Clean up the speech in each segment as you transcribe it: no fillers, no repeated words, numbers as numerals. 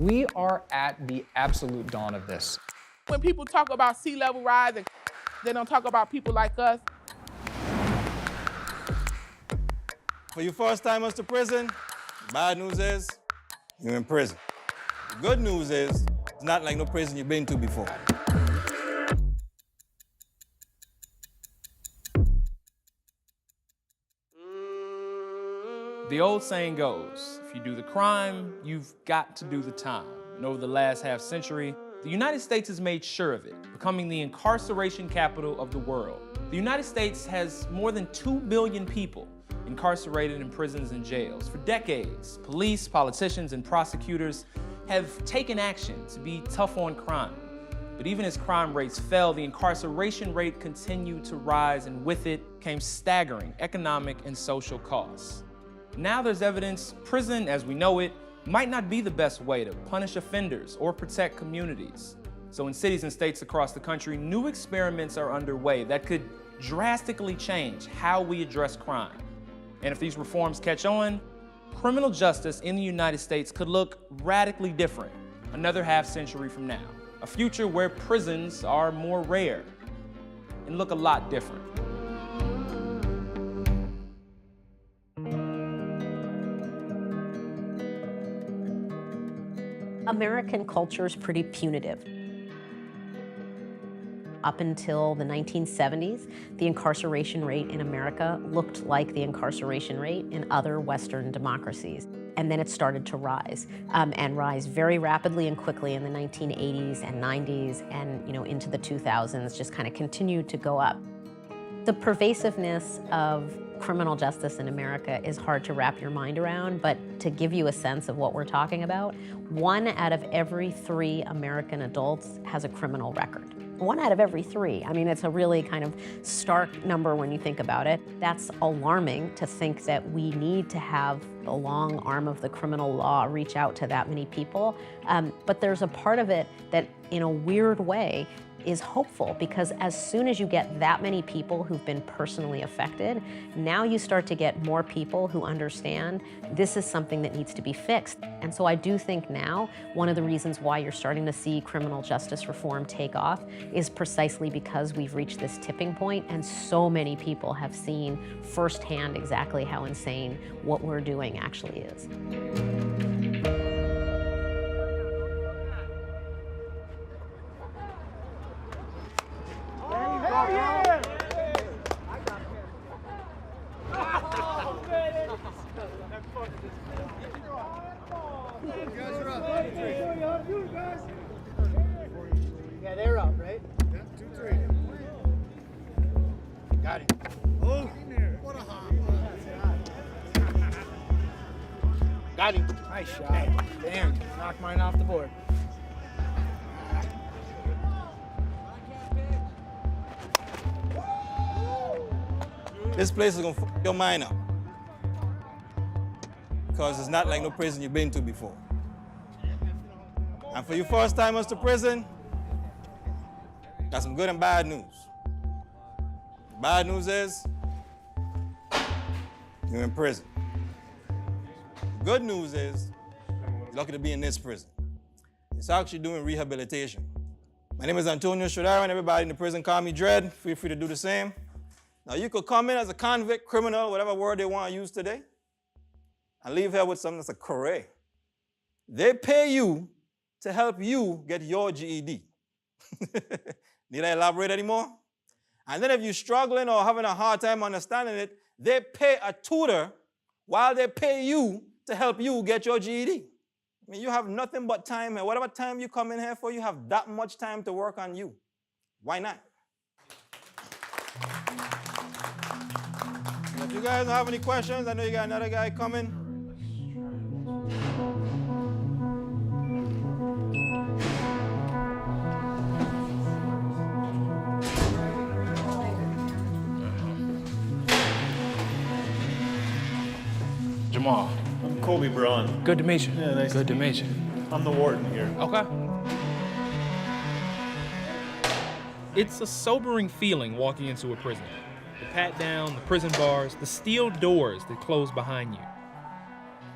We are at the absolute dawn of this. When people talk about sea level rise, they don't talk about people like us. For you first-timers to prison, bad news is you're in prison. The good news is it's not like no prison you've been to before. The old saying goes, if you do the crime, you've got to do the time. And over the last half century, the United States has made sure of it, becoming the incarceration capital of the world. The United States has more than 2 billion people incarcerated in prisons and jails. For decades, police, politicians, and prosecutors have taken action to be tough on crime. But even as crime rates fell, the incarceration rate continued to rise, and with it came staggering economic and social costs. Now there's evidence prison, as we know it, might not be the best way to punish offenders or protect communities. So in cities and states across the country, new experiments are underway that could drastically change how we address crime. And if these reforms catch on, criminal justice in the United States could look radically different another half century from now. A future where prisons are more rare and look a lot different. American culture is pretty punitive. Up until the 1970s, the incarceration rate in America looked like the incarceration rate in other Western democracies. And then it started to rise, and rise very rapidly and quickly in the 1980s and 90s, and into the 2000s, just kind of continued to go up. The pervasiveness of criminal justice in America is hard to wrap your mind around, but to give you a sense of what we're talking about, 1 out of every 3 American adults has a criminal record. 1 out of every 3. I mean, it's a really kind of stark number when you think about it. That's alarming to think that we need to have the long arm of the criminal law reach out to that many people. But there's a part of it that, in a weird way, is hopeful, because as soon as you get that many people who've been personally affected, now you start to get more people who understand this is something that needs to be fixed. And so I do think now one of the reasons why you're starting to see criminal justice reform take off is precisely because we've reached this tipping point and so many people have seen firsthand exactly how insane what we're doing actually is. Yeah, they're up, right? Yeah, 2, 3. Got it. Oh, what a hop. Got him. Nice shot. Damn, knocked mine off the board. This place is gonna fuck your mind up. Because it's not like no prison you've been to before. And for you first-timers to prison, got some good and bad news. The bad news is you're in prison. The good news is you're lucky to be in this prison. It's actually doing rehabilitation. My name is Antonio Shadara, and everybody in the prison call me Dread. Feel free to do the same. Now, you could come in as a convict, criminal, whatever word they want to use today, and leave here with something that's a career. They pay you to help you get your GED. Need I elaborate anymore? And then if you're struggling or having a hard time understanding it, they pay a tutor while they pay you to help you get your GED. I mean, you have nothing but time here. Whatever time you come in here for, you have that much time to work on you. Why not? If you guys don't have any questions, I know you got another guy coming. Jamal. I'm Colby Braun. Good to meet you. Yeah, nice Good to meet you. I'm the warden here. Okay. It's a sobering feeling walking into a prison. The pat down, the prison bars, the steel doors that close behind you.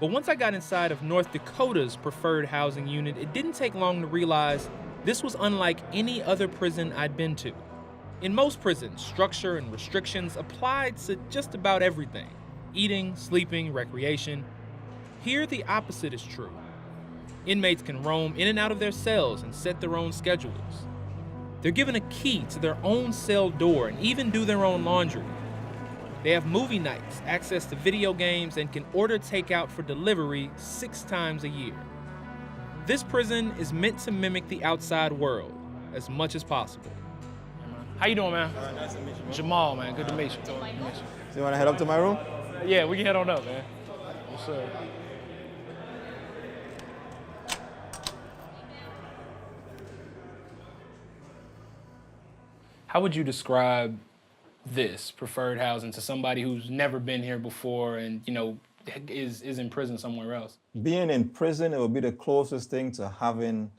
But once I got inside of North Dakota's preferred housing unit, it didn't take long to realize this was unlike any other prison I'd been to. In most prisons, structure and restrictions applied to just about everything: eating, sleeping, recreation. Here, the opposite is true. Inmates can roam in and out of their cells and set their own schedules. They're given a key to their own cell door and even do their own laundry. They have movie nights, access to video games, and can order takeout for delivery 6 times a year. This prison is meant to mimic the outside world as much as possible. How you doing, man? All right, nice to meet you, bro. Jamal, man. Good to meet you. So you want to head up to my room? Yeah, we can head on up, man. Yes, sir. How would you describe this preferred housing to somebody who's never been here before and, is in prison somewhere else? Being in prison, it would be the closest thing to having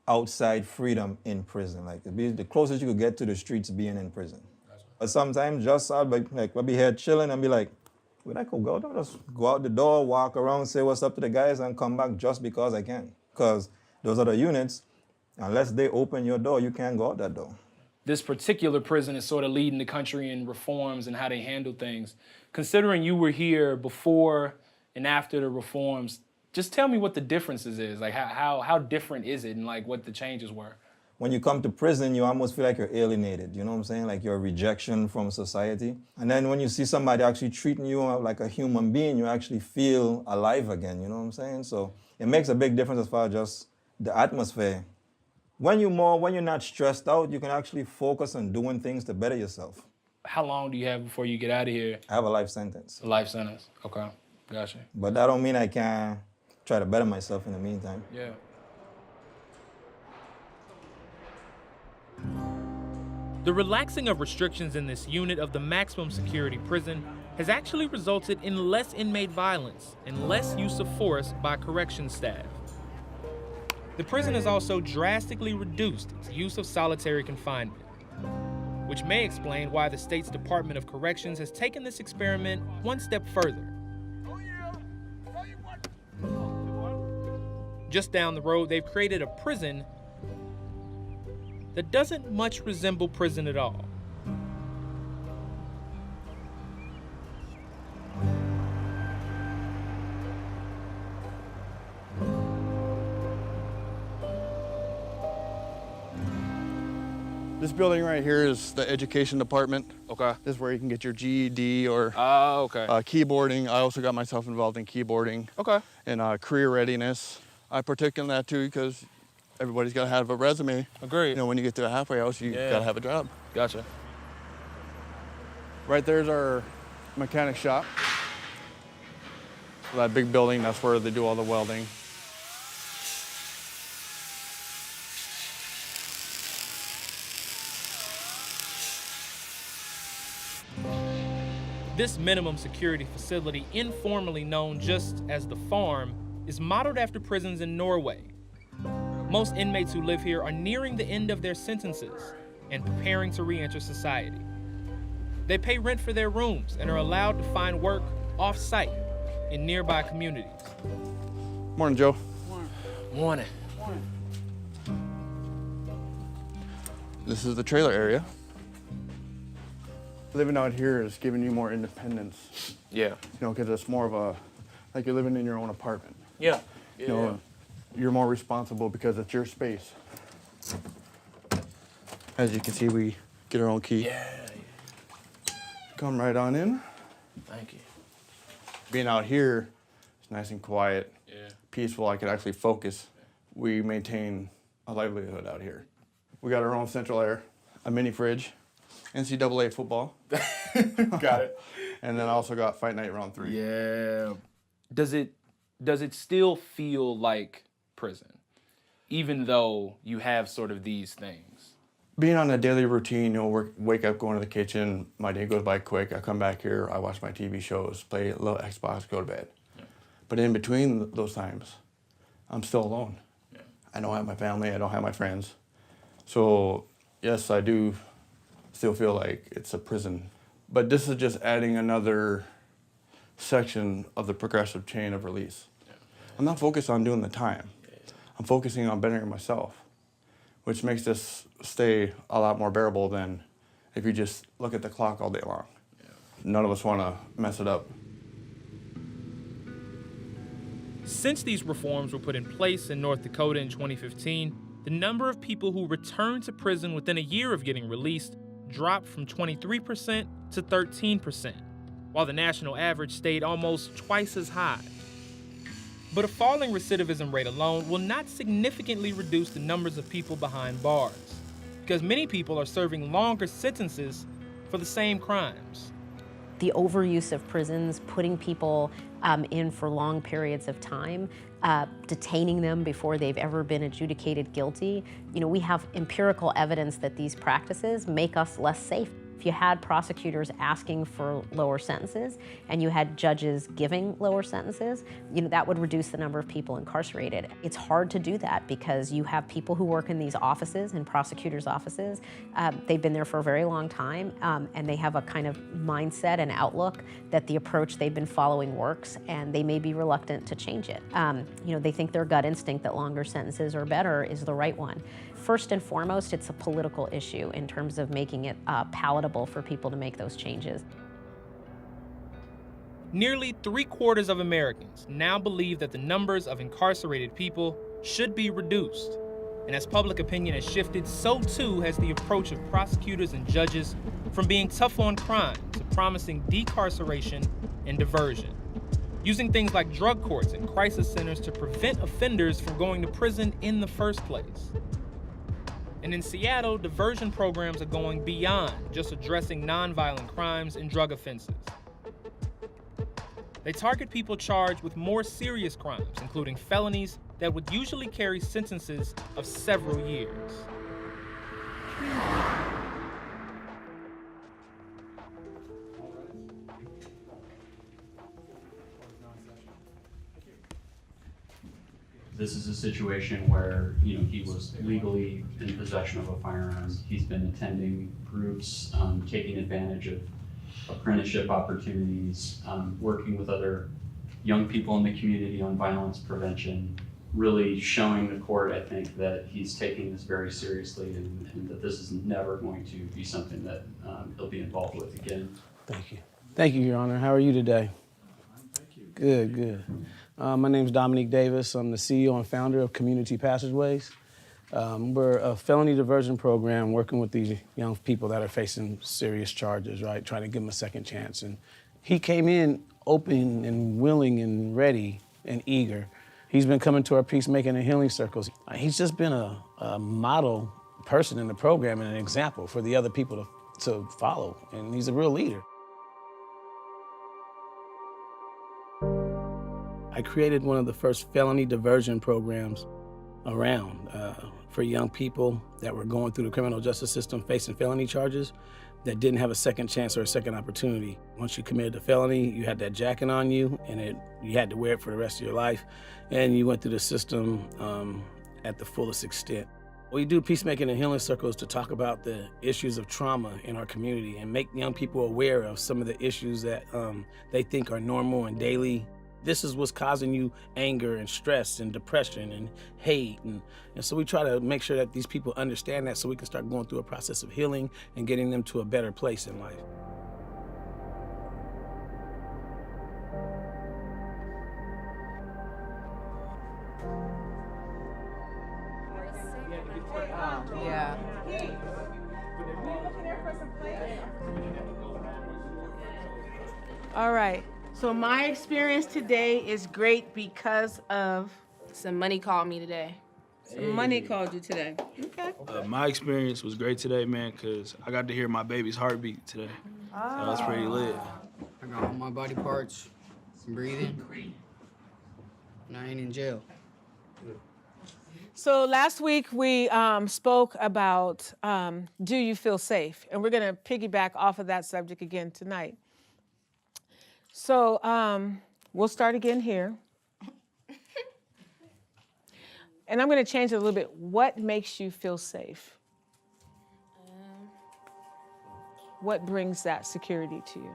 outside freedom in prison. Like, it'd be the closest you could get to the streets being in prison. But sometimes just I'll be here chilling and be like, where'd I go? I'll just go out the door, walk around, say what's up to the guys, and come back just because I can. Because those other units, unless they open your door, you can't go out that door. This particular prison is sort of leading the country in reforms and how they handle things. Considering you were here before and after the reforms, just tell me what the differences is. Like, how different is it and like what the changes were? When you come to prison, you almost feel like you're alienated, you know what I'm saying? Like you're a rejection from society. And then when you see somebody actually treating you like a human being, you actually feel alive again, you know what I'm saying? So it makes a big difference as far as just the atmosphere. When you're not stressed out, you can actually focus on doing things to better yourself. How long do you have before you get out of here? I have a life sentence. A life sentence, okay, gotcha. But that don't mean I can't try to better myself in the meantime. Yeah. The relaxing of restrictions in this unit of the maximum security prison has actually resulted in less inmate violence and less use of force by corrections staff. The prison has also drastically reduced its use of solitary confinement, which may explain why the state's Department of Corrections has taken this experiment one step further. Just down the road, they've created a prison that doesn't much resemble prison at all. This building right here is the education department. Okay. This is where you can get your GED or Okay. keyboarding. I also got myself involved in keyboarding. Okay. And career readiness. I partake in that too because everybody's got to have a resume. Agreed. You know, when you get to a halfway house, you got to have a job. Gotcha. Right there's our mechanic shop. So that big building, that's where they do all the welding. This minimum security facility, informally known just as the farm, is modeled after prisons in Norway. Most inmates who live here are nearing the end of their sentences and preparing to re-enter society. They pay rent for their rooms and are allowed to find work off-site in nearby communities. Morning, Joe. Morning. This is the trailer area. Living out here is giving you more independence. Yeah. You know, because it's more of a, like you're living in your own apartment. Yeah. You know, you're more responsible because it's your space. As you can see, we get our own key. Yeah. Come right on in. Thank you. Being out here, it's nice and quiet, Yeah. peaceful. I can actually focus. We maintain a livelihood out here. We got our own central air, a mini fridge, NCAA football. Got it. And then I also got Fight Night Round 3. Yeah. Does it still feel like prison, even though you have sort of these things? Being on a daily routine, you know, wake up, go into the kitchen, my day goes by quick. I come back here, I watch my TV shows, play a little Xbox, go to bed. Yeah. But in between those times, I'm still alone. Yeah. I don't have my family, I don't have my friends. So yes, I do still feel like it's a prison. But this is just adding another section of the progressive chain of release. I'm not focused on doing the time. I'm focusing on bettering myself, which makes this stay a lot more bearable than if you just look at the clock all day long. None of us want to mess it up. Since these reforms were put in place in North Dakota in 2015, the number of people who returned to prison within a year of getting released dropped from 23% to 13%, while the national average stayed almost twice as high. But a falling recidivism rate alone will not significantly reduce the numbers of people behind bars, because many people are serving longer sentences for the same crimes. The overuse of prisons, putting people in for long periods of time, detaining them before they've ever been adjudicated guilty. You know, we have empirical evidence that these practices make us less safe. If you had prosecutors asking for lower sentences and you had judges giving lower sentences, you know, that would reduce the number of people incarcerated. It's hard to do that because you have people who work in these offices, in prosecutors' offices. They've been there for a very long time, and they have a kind of mindset and outlook that the approach they've been following works, and they may be reluctant to change it. You know, they think their gut instinct that longer sentences are better is the right one. First and foremost, it's a political issue in terms of making it palatable for people to make those changes. Nearly 3/4 of Americans now believe that the numbers of incarcerated people should be reduced. And as public opinion has shifted, so too has the approach of prosecutors and judges from being tough on crime to promising decarceration and diversion, using things like drug courts and crisis centers to prevent offenders from going to prison in the first place. And in Seattle, diversion programs are going beyond just addressing nonviolent crimes and drug offenses. They target people charged with more serious crimes, including felonies that would usually carry sentences of several years. This is a situation where, he was legally in possession of a firearm. He's been attending groups, taking advantage of apprenticeship opportunities, working with other young people in the community on violence prevention, really showing the court, I think, that he's taking this very seriously and that this is never going to be something that he'll be involved with again. Thank you. Thank you, Your Honor. How are you today? Thank you. Good, good. My name is Dominique Davis. I'm the CEO and founder of Community Passageways. We're a felony diversion program working with these young people that are facing serious charges, right? Trying to give them a second chance. And he came in open and willing and ready and eager. He's been coming to our peacemaking and healing circles. He's just been a model person in the program and an example for the other people to follow. And he's a real leader. I created one of the first felony diversion programs around for young people that were going through the criminal justice system facing felony charges that didn't have a second chance or a second opportunity. Once you committed a felony, you had that jacket on you and you had to wear it for the rest of your life, and you went through the system at the fullest extent. We do peacemaking and healing circles to talk about the issues of trauma in our community and make young people aware of some of the issues that they think are normal and daily. This is what's causing you anger and stress and depression and hate. And so we try to make sure that these people understand that so we can start going through a process of healing and getting them to a better place in life. Yeah. All right. So my experience today is great because of Some money called me today. Some money called you today. okay. My experience was great today, man, because I got to hear my baby's heartbeat today. That was pretty lit. I got all my body parts, I'm breathing, and I ain't in jail. So last week we spoke about do you feel safe? And we're going to piggyback off of that subject again tonight. So we'll start again here. And I'm going to change it a little bit. What makes you feel safe? What brings that security to you?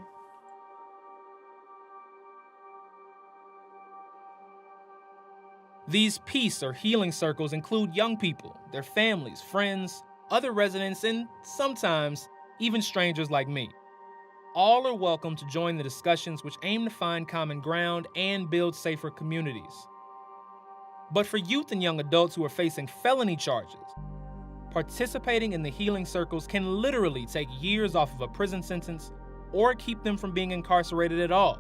These peace or healing circles include young people, their families, friends, other residents, and sometimes even strangers like me. All are welcome to join the discussions which aim to find common ground and build safer communities. But for youth and young adults who are facing felony charges, participating in the healing circles can literally take years off of a prison sentence or keep them from being incarcerated at all,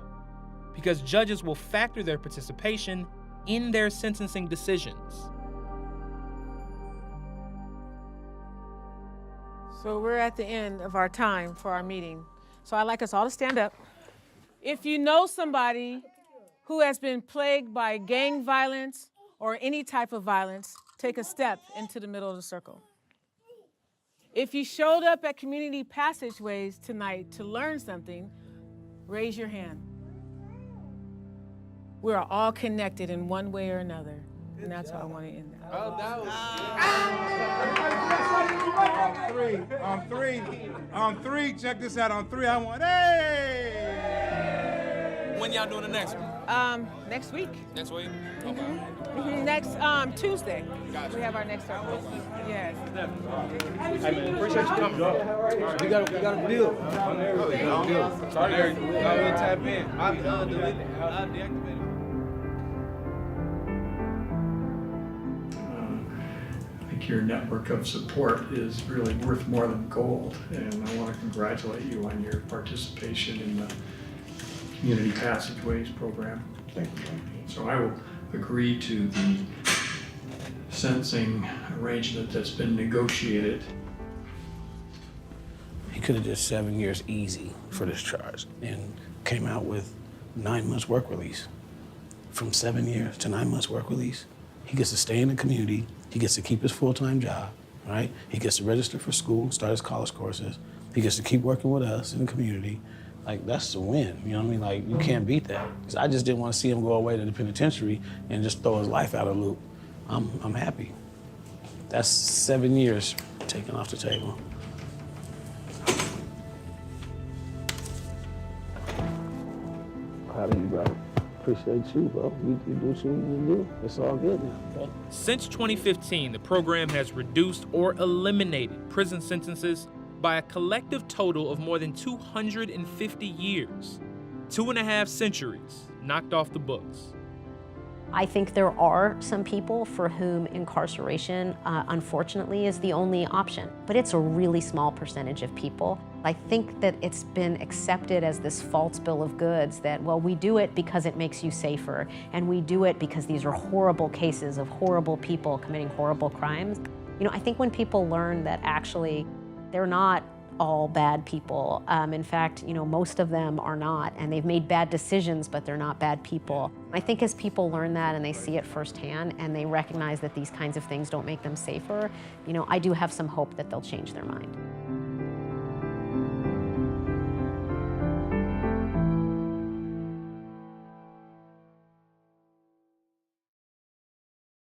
because judges will factor their participation in their sentencing decisions. So we're at the end of our time for our meeting. So I'd like us all to stand up. If you know somebody who has been plagued by gang violence or any type of violence, take a step into the middle of the circle. If you showed up at Community Passageways tonight to learn something, raise your hand. We are all connected in one way or another, and that's how I want to end that. On three, check this out. On three, I want, hey! When y'all doing the next one? Next week. Next week? Okay. Next Tuesday. Gotcha. We have our next circle. Yes. Hey man, appreciate you coming. We got a deal. Sorry, we'll tap in. I'll delete it. I'll deactivate it. I think your network of support is really worth more than gold, and I want to congratulate you on your participation in the Community Passageways program. Thank you. So I will agree to the sentencing arrangement that's been negotiated. He could have just 7 years easy for this charge and came out with 9 months work release. From 7 years to 9 months work release, he gets to stay in the community, he gets to keep his full-time job, right? He gets to register for school, start his college courses, he gets to keep working with us in the community. Like, that's the win, you know what I mean? Like, you can't beat that. 'Cause I just didn't want to see him go away to the penitentiary and just throw his life out of loop. I'm happy. That's 7 years taken off the table. Proud of you, bro. Appreciate you, bro. You do what you need to do. It's all good now, bro. Since 2015, the program has reduced or eliminated prison sentences by a collective total of more than 250 years. 2.5 centuries knocked off the books. I think there are some people for whom incarceration, unfortunately, is the only option, but it's a really small percentage of people. I think that it's been accepted as this false bill of goods that, well, we do it because it makes you safer, and we do it because these are horrible cases of horrible people committing horrible crimes. You know, I think when people learn that actually they're not all bad people. In fact, you know, most of them are not, and they've made bad decisions, but they're not bad people. I think as people learn that and they see it firsthand and they recognize that these kinds of things don't make them safer, you know, I do have some hope that they'll change their mind.